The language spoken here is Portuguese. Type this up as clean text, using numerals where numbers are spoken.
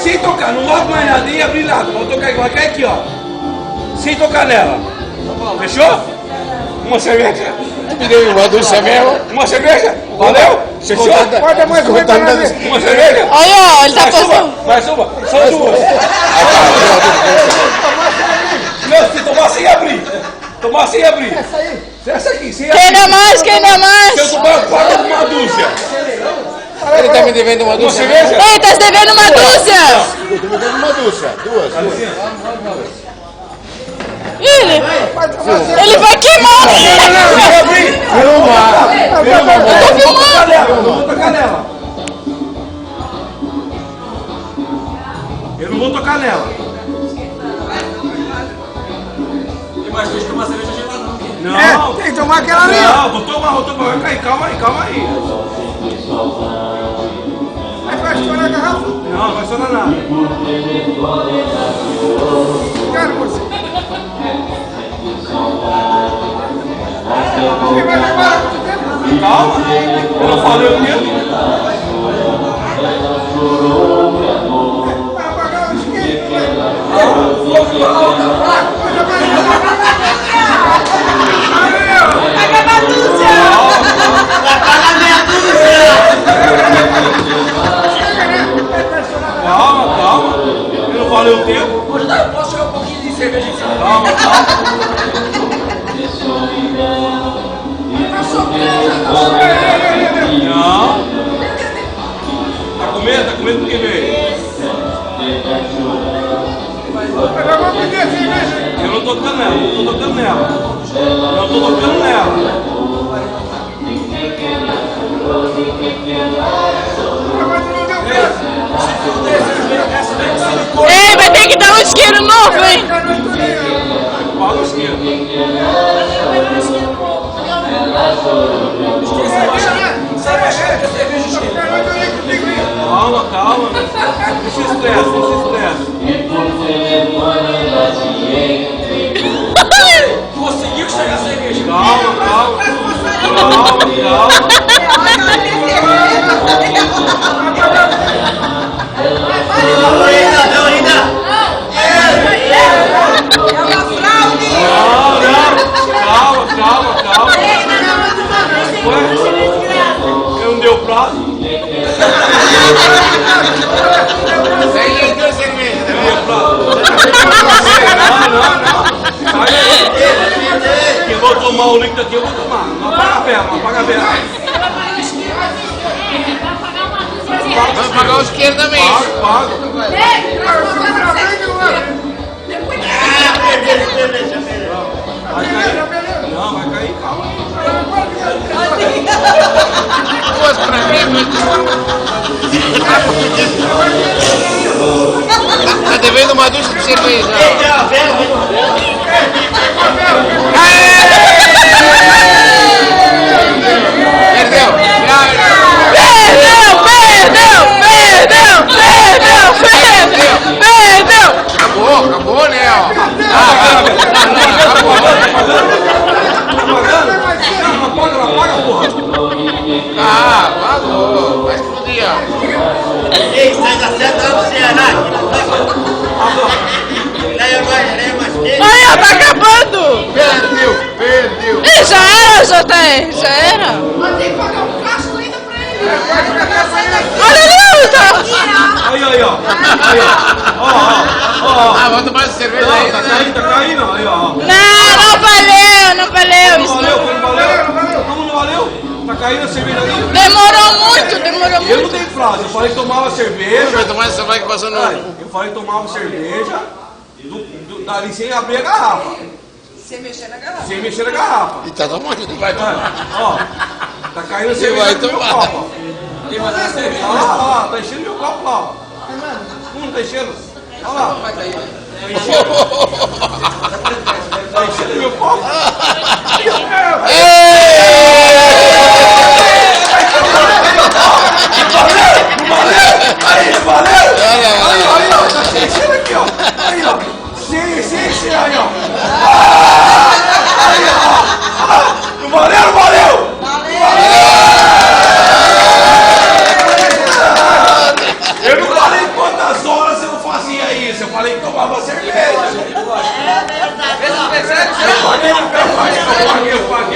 Sem tocar, não move mais nada, nem abrir nada. Vou tocar igual, vai aqui, ó. Sem tocar nela. Fechou? Uma cerveja. Me deu uma dúzia mesmo. Uma cerveja? Valeu? Fechou? Guarda mais Uma cerveja? Olha, ó, ele tá postando. Mais uma. São duas. Não, se tomar sem abrir. Tomar sem abrir. Essa aqui, sem abrir. Quem não mais, quem não mais? Se eu tomar, eu pago uma dúzia. Ele tá me devendo uma Uma dúzia. cerveja? Ei, tá se devendo uma dúzia. Eu tô me devendo uma dúzia. Duas. Ele vai queimar. Sem abrir. Eu tô filmando. Não vou tocar nela. Eu não vou tocar nela. Mas tem que tomar cerveja gelada não. Não. Tem que tomar aquela ali. Não, vou tomar. Vai cair, calma aí. Aí vai estourar a garrafa. Não, não vai estourar nada. Cara, você. Você vai levar quanto tempo? Calma. Eu não falei o quê? Vai apagar o isqueiro, né? Acaba a dúzia. Calma. Eu não falei o tempo. Posso jogar um pouquinho de cerveja em cima? Calma. Não. Tá com medo do que veio? Agora vamos pedir a cerveja. Eu não tô tocando nela. Mas não deu graça. Ei, vai ter que dar um isqueiro novo, hein? Paga o esquerdo. Calma. Não se estressa. Conseguiu chegar a cerveja. Calma. Calma. Eu não deu prazo. Tem duas cervejas. Eu vou tomar o líquido aqui, eu vou tomar. Não apaga a vela. Vamos pagar o isqueiro também. Pago. Vai cair. Não, vai cair, calma. Duas pra mim. Tá devendo uma dúzia de cerveja. Perdeu. Acabou, né? Apaga, porra. Pagou. Vai explodir, ó. Ei, sai da seta lá no Ceará. Olha, tá acabando. Perdeu. Ih, já era, JR. Já era. Mas tem que pagar um casco ainda pra ele. Olha ali, tá. Aí, ó. Ó. Vamos tomar essa cerveja Não, aí. tá caindo. Aí, ó. Não valeu isso não. Como não valeu? Tá caindo a cerveja ali. Demorou muito. Eu não tenho frase. Eu falei que tomava cerveja. Vai tomar essa vai que passou no... Eu falei que tomava cerveja dali sem abrir a garrafa. Sem mexer na garrafa. Sem mexer na garrafa. E tá tomando, não vai tomar. Ó, tá caindo a Você cerveja vai no meu tomar. copo. Tem mais uma cerveja. Olha lá, tá enchendo meu copo lá. Ó. Tá enchendo. Olha lá. Vai cair. Tá enchendo meu copo. Aí, ó. Tá enchendo aqui, ó. Aí, ó. Sim, aí, ó. Aí, ó. Não valeu? Eu não falei quantas horas isso, eu falei que tomava cerveja. É verdade. Esse é sério, Eu paguei, eu paguei.